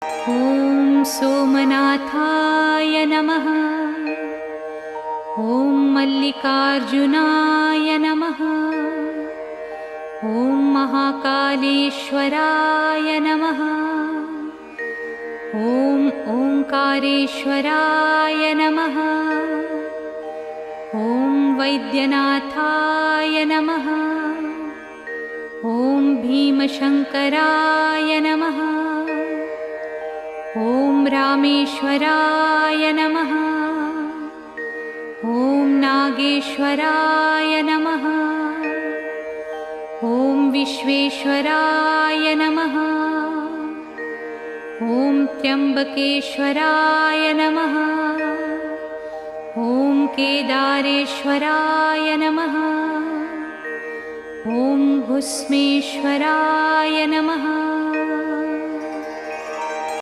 ॐ सोमनाथाय नमः। ॐ मल्लिकार्जुनाय नमः। ॐ महाकालेश्वराय नमः। ॐ ओंकारेश्वराय नमः। ॐ वैद्यनाथाय नमः। ॐ भीमशंकराय नमः। ॐ रामेश्वराय नमः। ॐ नागेश्वराय नमः। ॐ विश्वेश्वराय नमः। ॐ त्र्यंबकेश्वराय नमः। ॐ केदारेश्वराय नमः। ॐ भुस्मेश्वराय नमः।